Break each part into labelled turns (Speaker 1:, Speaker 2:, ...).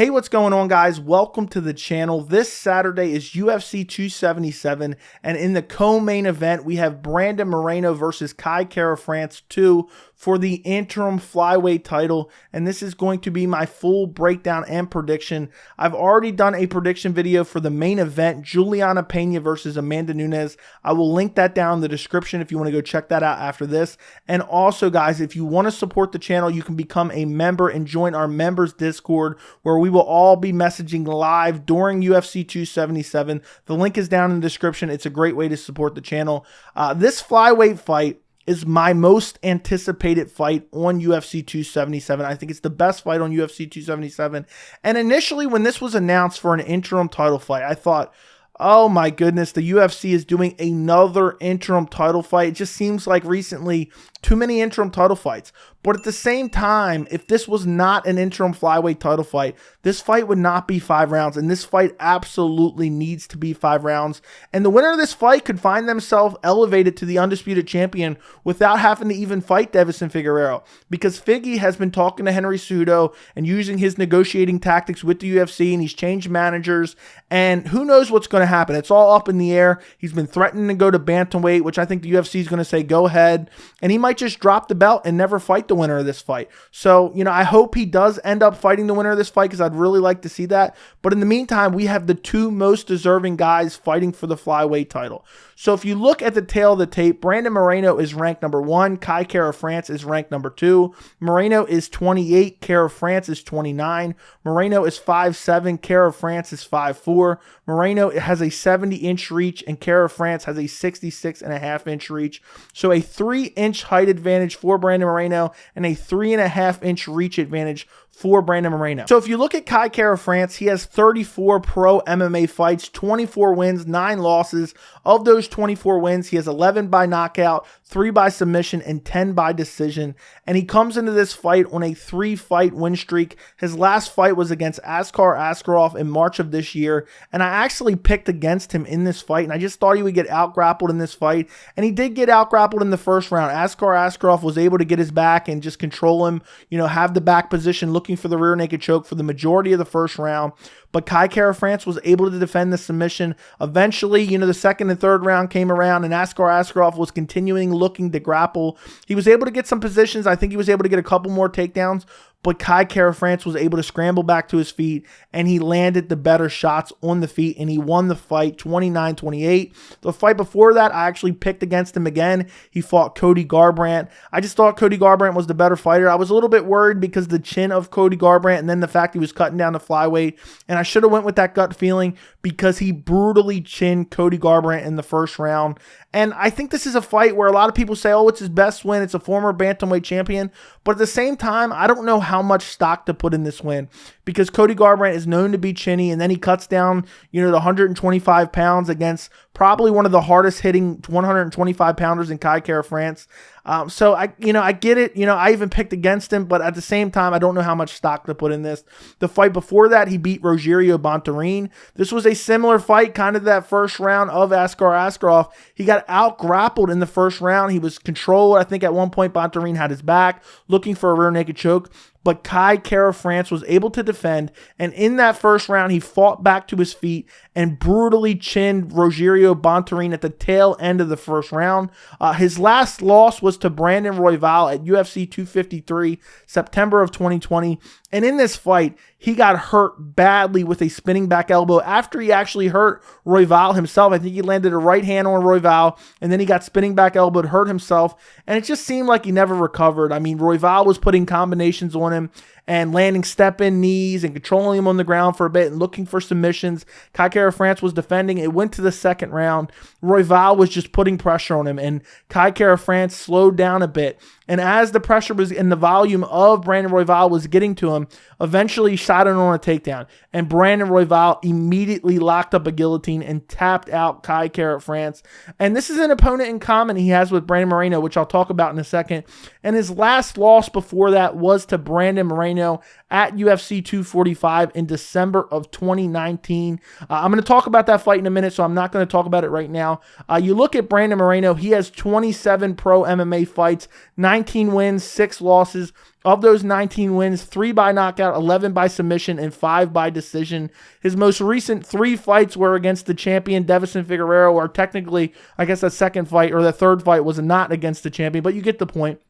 Speaker 1: Hey, what's going on, guys? Welcome to the channel. This Saturday is UFC 277, and in the co-main event, we have Brandon Moreno versus Kai Kara-France 2 for the interim flyweight title, and this is going to be my full breakdown and prediction. I've already done a prediction video for the main event, Juliana Pena versus Amanda Nunes. I will link that down in the description if you want to go check that out after this. And also, guys, if you want to support the channel, you can become a member and join our members Discord, where we will all be messaging live during UFC 277. The link is down in the description. It's a great way to support the channel. This flyweight fight is my most anticipated fight on UFC 277. I think it's the best fight on UFC 277. And initially, when this was announced for an interim title fight, I thought, oh my goodness, the UFC is doing another interim title fight. It just seems like recently too many interim title fights. But at the same time, if this was not an interim flyweight title fight, this fight would not be 5 rounds. And this fight absolutely needs to be 5 rounds. And the winner of this fight could find themselves elevated to the undisputed champion without having to even fight Deiveson Figueiredo. Because Figgy has been talking to Henry Cejudo and using his negotiating tactics with the UFC, and he's changed managers. And who knows what's going to happen? It's all up in the air. He's been threatening to go to bantamweight, which I think the UFC is going to say, go ahead. And he might just drop the belt and never fight the winner of this fight. So, I hope he does end up fighting the winner of this fight, because I'd really like to see that. But in the meantime, we have the 2 most deserving guys fighting for the flyweight title. So if you look at the tail of the tape, Brandon Moreno is ranked number 1. Kai Kara-France is ranked number 2. Moreno is 28. Kara-France is 29. Moreno is 5'7". Kara-France is 5'4". Moreno has a 70-inch reach, and Kara-France has a 66.5-inch reach. So a 3-inch height advantage for Brandon Moreno and a 3.5-inch reach advantage for Brandon Moreno. So if you look at Kai Kara-France, he has 34 pro MMA fights, 24 wins, 9 losses. Of those 24 wins, he has 11 by knockout, 3 by submission, and 10 by decision. And he comes into this fight on a 3-fight win streak. His last fight was against Askar Askarov in March of this year. And I actually picked against him in this fight, and I just thought he would get out-grappled in this fight. And he did get out-grappled in the first round. Askar Askarov was able to get his back and just control him, have the back position, looking for the rear naked choke for the majority of the first round. But Kai Kara-France was able to defend the submission. Eventually, the second and third round came around, and Askar Askarov was continuing looking to grapple. He was able to get some positions. I think he was able to get a couple more takedowns. But Kai Kara-France was able to scramble back to his feet, and he landed the better shots on the feet, and he won the fight 29-28. The fight before that, I actually picked against him again. He fought Cody Garbrandt. I just thought Cody Garbrandt was the better fighter. I was a little bit worried because the chin of Cody Garbrandt, and then the fact he was cutting down the flyweight, and I should have went with that gut feeling because he brutally chinned Cody Garbrandt in the first round. And I think this is a fight where a lot of people say, oh, it's his best win. It's a former bantamweight champion. But at the same time, I don't know how much stock to put in this win, because Cody Garbrandt is known to be chinny, and then he cuts down, the 125 pounds against probably one of the hardest hitting 125 pounders in Kai Kara-France. So I get it. I even picked against him, but at the same time, I don't know how much stock to put in this. The fight before that, he beat Rogerio Bontorin. This was a similar fight, kind of that first round of Askar Askarov. He got out-grappled in the first round. He was controlled. I think at one point, Bontorin had his back, looking for a rear naked choke. But Kai Kara-France was able to defend, and in that first round, he fought back to his feet and brutally chinned Rogerio Bontorin at the tail end of the first round. His last loss was to Brandon Royval at UFC 253, September of 2020. And in this fight, he got hurt badly with a spinning back elbow after he actually hurt Royval himself. I think he landed a right hand on Royval, and then he got spinning back elbowed, hurt himself, and it just seemed like he never recovered. I mean, Royval was putting combinations on him and landing step-in knees and controlling him on the ground for a bit and looking for submissions. Kai Kara-France was defending. It went to the second round. Royval was just putting pressure on him, and Kai Kara-France slowed down a bit. And as the pressure was in the volume of Brandon Royval was getting to him, eventually shot in on a takedown. And Brandon Royval immediately locked up a guillotine and tapped out Kai Kara-France. And this is an opponent in common he has with Brandon Moreno, which I'll talk about in a second. And his last loss before that was to Brandon Moreno at UFC 245 in December of 2019. I'm going to talk about that fight in a minute, so I'm not going to talk about it right now. You look at Brandon Moreno, he has 27 pro MMA fights, 19 wins, 6 losses. Of those 19 wins, 3 by knockout, 11 by submission, and 5 by decision. His most recent 3 fights were against the champion, Deiveson Figueiredo, or technically, I guess the second fight or the third fight was not against the champion, but you get the point.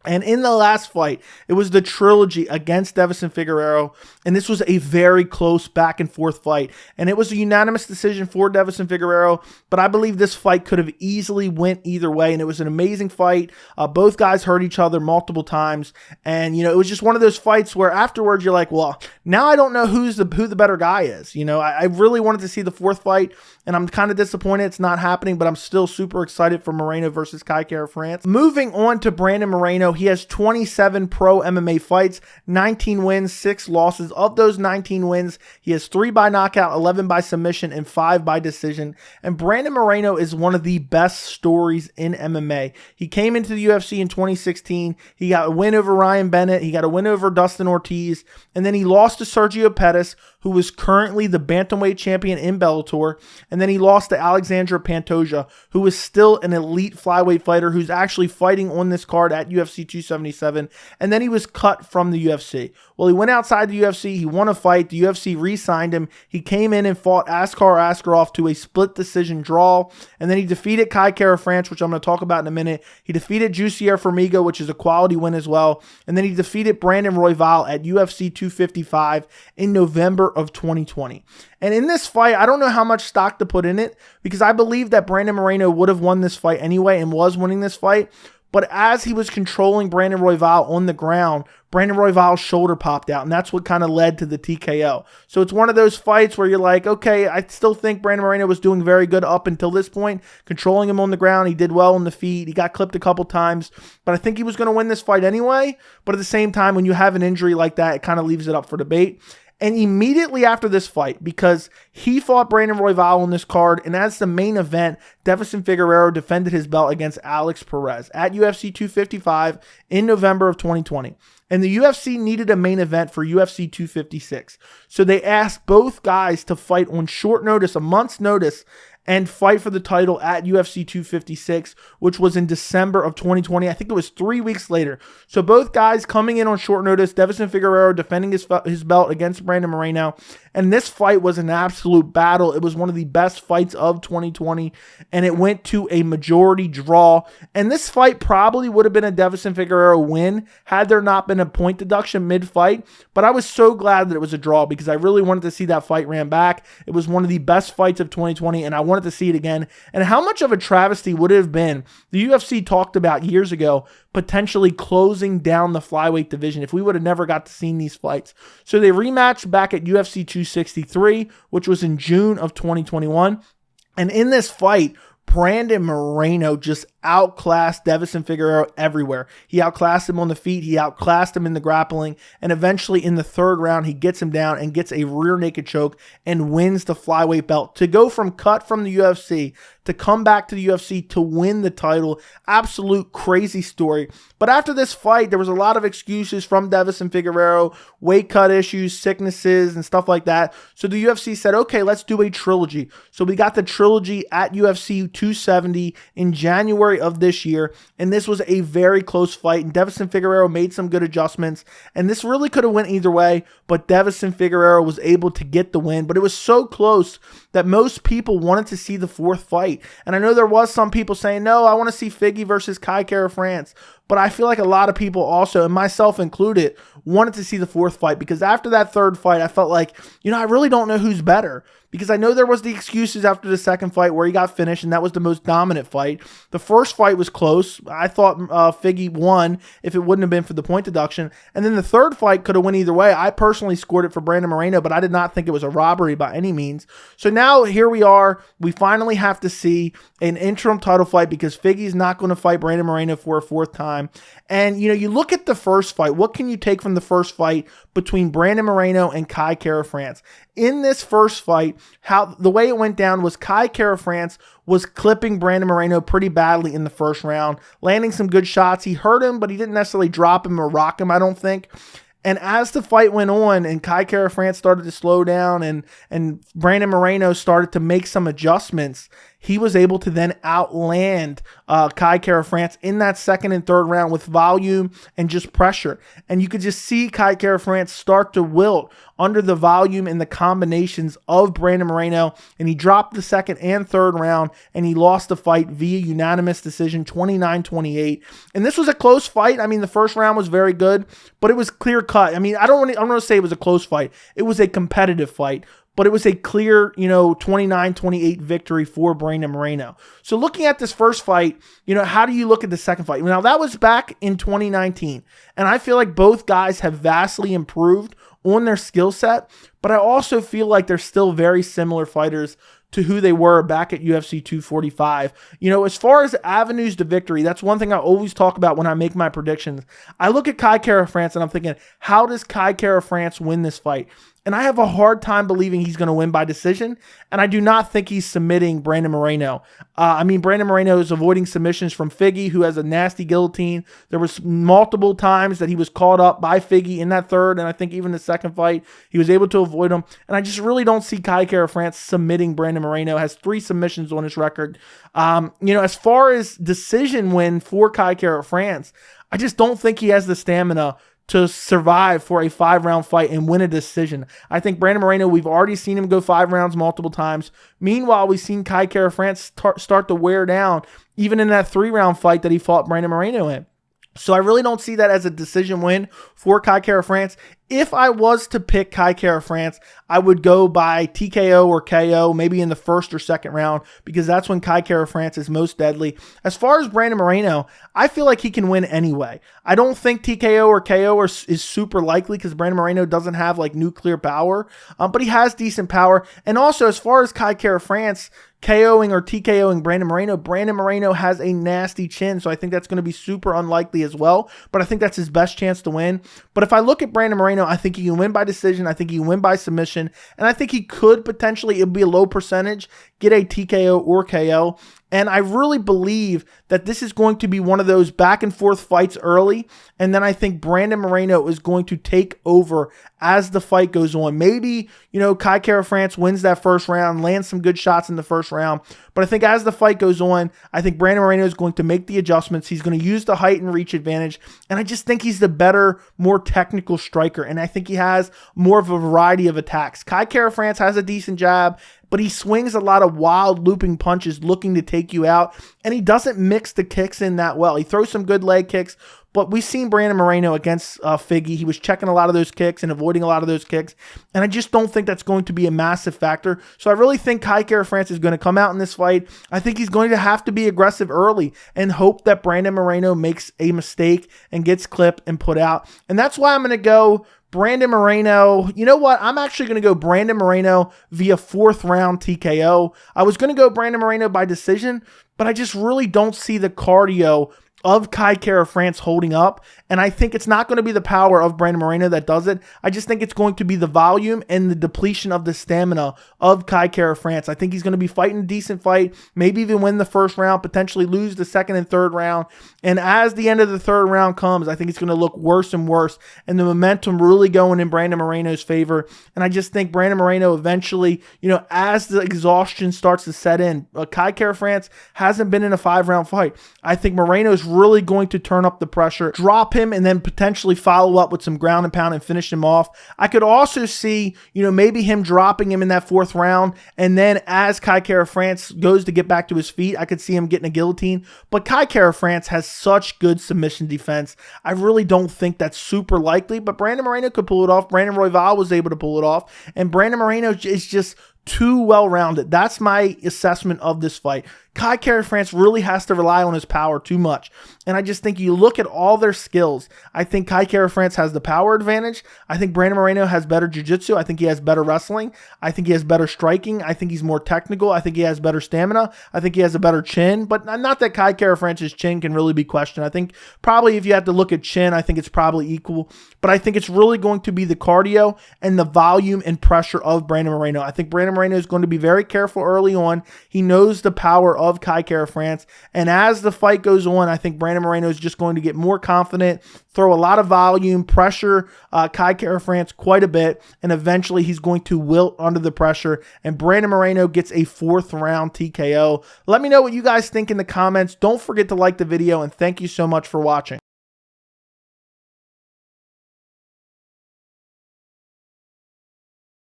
Speaker 1: And in the last fight, it was the trilogy against Deiveson Figueiredo, and this was a very close back and forth fight. And it was a unanimous decision for Deiveson Figueiredo, but I believe this fight could have easily went either way, and it was an amazing fight. Both guys hurt each other multiple times, and it was just one of those fights where afterwards you're like, well, now I don't know who the better guy is. I really wanted to see the fourth fight, and I'm kind of disappointed it's not happening, but I'm still super excited for Moreno versus Kai Kara-France. Moving on to Brandon Moreno, he has 27 pro MMA fights, 19 wins, 6 losses. Of those 19 wins, he has 3 by knockout, 11 by submission, and 5 by decision. And Brandon Moreno is one of the best stories in MMA. He came into the UFC in 2016. He got a win over Ryan Bennett. He got a win over Dustin Ortiz. And then he lost to Sergio Pettis, who was currently the bantamweight champion in Bellator. And then he lost to Alexandra Pantoja, who is still an elite flyweight fighter who's actually fighting on this card at UFC 277. And then he was cut from the UFC. Well, he went outside the UFC. He won a fight. The UFC re-signed him. He came in and fought Askar Askarov to a split decision draw. And then he defeated Kai Kara-France, which I'm going to talk about in a minute. He defeated Jussier Formiga, which is a quality win as well. And then he defeated Brandon Royval at UFC 255 in November of 2020. And in this fight, I don't know how much stock to put in it because I believe that Brandon Moreno would have won this fight anyway and was winning this fight. But as he was controlling Brandon Royval on the ground, Brandon Royval's shoulder popped out, and that's what kind of led to the TKO. So it's one of those fights where you're like, okay, I still think Brandon Moreno was doing very good up until this point, controlling him on the ground. He did well on the feet. He got clipped a couple times, but I think he was going to win this fight anyway. But at the same time, when you have an injury like that, it kind of leaves it up for debate. And immediately after this fight, because he fought Brandon Royval on this card, and as the main event, Deiveson Figueiredo defended his belt against Alex Perez at UFC 255 in November of 2020. And the UFC needed a main event for UFC 256. So they asked both guys to fight on short notice, a month's notice, and fight for the title at UFC 256, which was in December of 2020. I think it was 3 weeks later. So both guys coming in on short notice, Deiveson Figueiredo defending his belt against Brandon Moreno. And this fight was an absolute battle. It was one of the best fights of 2020, and it went to a majority draw. And this fight probably would have been a Deiveson Figueiredo win had there not been a point deduction mid-fight. But I was so glad that it was a draw because I really wanted to see that fight ran back. It was one of the best fights of 2020, and I wanted to see it again. And how much of a travesty would it have been? The UFC talked about years ago potentially closing down the flyweight division if we would have never got to see these fights. So they rematched back at UFC 263, which was in June of 2021. And in this fight, Brandon Moreno just outclassed Deiveson Figueiredo everywhere. He outclassed him on the feet. He outclassed him in the grappling. And eventually in the third round, he gets him down and gets a rear naked choke and wins the flyweight belt. To go from cut from the UFC to come back to the UFC to win the title, absolute crazy story. But after this fight, there was a lot of excuses from Deiveson Figueiredo, weight cut issues, sicknesses, and stuff like that. So the UFC said, okay, let's do a trilogy. So we got the trilogy at UFC 270 in January of this year, and this was a very close fight, and Deiveson Figueiredo made some good adjustments, and this really could have went either way, but Deiveson Figueiredo was able to get the win. But it was so close that most people wanted to see the fourth fight, and I know there was some people saying, no, I want to see Figgy versus Kai Kara-France. But I feel like a lot of people also, and myself included, wanted to see the fourth fight because after that third fight, I felt like, I really don't know who's better. Because I know there was the excuses after the second fight where he got finished, and that was the most dominant fight. The first fight was close. I thought Figgy won if it wouldn't have been for the point deduction. And then the third fight could have went either way. I personally scored it for Brandon Moreno, but I did not think it was a robbery by any means. So now here we are. We finally have to see an interim title fight because Figgy's not going to fight Brandon Moreno for a fourth time. And, you look at the first fight. What can you take from the first fight between Brandon Moreno and Kai Kara-France? In this first fight, the way it went down was Kai Kara-France was clipping Brandon Moreno pretty badly in the first round, landing some good shots. He hurt him, but he didn't necessarily drop him or rock him, I don't think. And as the fight went on and Kai Kara-France started to slow down and Brandon Moreno started to make some adjustments, he was able to then outland Kai Kara-France in that second and third round with volume and just pressure. And you could just see Kai Kara-France start to wilt under the volume and the combinations of Brandon Moreno. And he dropped the second and third round, and he lost the fight via unanimous decision, 29-28. And this was a close fight. I mean, the first round was very good, but it was clear cut. I mean, I don't want to say it was a close fight. It was a competitive fight, but it was a clear, 29-28 victory for Brandon Moreno. So looking at this first fight, how do you look at the second fight? Now, that was back in 2019, and I feel like both guys have vastly improved on their skill set, but I also feel like they're still very similar fighters to who they were back at UFC 245. As far as avenues to victory, that's one thing I always talk about when I make my predictions. I look at Kai Kara-France and I'm thinking, how does Kai Kara-France win this fight? And I have a hard time believing he's going to win by decision, and I do not think he's submitting Brandon Moreno. Brandon Moreno is avoiding submissions from Figgy, who has a nasty guillotine. There was multiple times that he was caught up by Figgy in that third, and I think even the second fight, he was able to avoid him. And I just really don't see Kai Kara-France submitting Brandon Moreno. Has 3 submissions on his record. As far as decision win for Kai Kara-France, I just don't think he has the stamina to survive for a 5-round fight and win a decision. I think Brandon Moreno, we've already seen him go 5 rounds multiple times. Meanwhile, we've seen Kai Kara-France start to wear down, even in that 3-round fight that he fought Brandon Moreno in. So I really don't see that as a decision win for Kai Kara-France. If I was to pick Kai Kara-France, I would go by TKO or KO, maybe in the first or second round, because that's when Kai Kara-France is most deadly. As far as Brandon Moreno, I feel like he can win anyway. I don't think TKO or KO is super likely because Brandon Moreno doesn't have like nuclear power, but he has decent power. And also, as far as Kai Kara-France KOing or TKOing Brandon Moreno has a nasty chin, so I think that's going to be super unlikely as well, but I think that's his best chance to win. But if I look at Brandon Moreno, I think he can win by decision, I think he can win by submission, and I think he could potentially, it would be a low percentage, get a TKO or KO. And I really believe that this is going to be one of those back and forth fights early. And then I think Brandon Moreno is going to take over as the fight goes on. Maybe, Kai Kara-France wins that first round, lands some good shots in the first round. But I think as the fight goes on, I think Brandon Moreno is going to make the adjustments. He's going to use the height and reach advantage. And I just think he's the better, more technical striker. And I think he has more of a variety of attacks. Kai Kara-France has a decent jab, but he swings a lot of wild looping punches looking to take you out, and he doesn't mix the kicks in that well. He throws some good leg kicks, but we've seen Brandon Moreno against Figgy. He was checking a lot of those kicks and avoiding a lot of those kicks, and I just don't think that's going to be a massive factor. So I really think Kai Kara-France is going to come out in this fight. I think he's going to have to be aggressive early and hope that Brandon Moreno makes a mistake and gets clipped and put out. And that's why I'm going to go Brandon Moreno. You know what? I'm actually going to go Brandon Moreno via 4th round TKO. I was going to go Brandon Moreno by decision, but I just really don't see the cardio of Kai Kara-France holding up, and I think it's not going to be the power of Brandon Moreno that does it. I just think it's going to be the volume and the depletion of the stamina of Kai Kara-France. I think he's going to be fighting a decent fight, maybe even win the first round, potentially lose the second and third round, and as the end of the third round comes, I think it's going to look worse and worse, and the momentum really going in Brandon Moreno's favor, and I just think Brandon Moreno eventually, as the exhaustion starts to set in, Kai Kara-France hasn't been in a 5-round fight. I think Moreno's really going to turn up the pressure, drop him, and then potentially follow up with some ground and pound and finish him off. I could also see, maybe him dropping him in that 4th round, and then as Kai Kara-France goes to get back to his feet, I could see him getting a guillotine. But Kai Kara-France has such good submission defense. I really don't think that's super likely, but Brandon Moreno could pull it off. Brandon Royval was able to pull it off, and Brandon Moreno is just too well-rounded. That's my assessment of this fight. Kai Kara-France really has to rely on his power too much. And I just think you look at all their skills. I think Kai Kara-France has the power advantage. I think Brandon Moreno has better jiu-jitsu. I think he has better wrestling. I think he has better striking. I think he's more technical. I think he has better stamina. I think he has a better chin. But not that Kai Kara-France's chin can really be questioned. I think probably if you have to look at chin, I think it's probably equal. But I think it's really going to be the cardio and the volume and pressure of Brandon Moreno. I think Brandon Moreno is going to be very careful early on. He knows the power of Kai Kara-France. And as the fight goes on, I think Brandon Moreno is just going to get more confident, throw a lot of volume, pressure Kai Kara-France quite a bit, and eventually he's going to wilt under the pressure, and Brandon Moreno gets a 4th round TKO. Let me know what you guys think in the comments. Don't forget to like the video, and thank you so much for watching.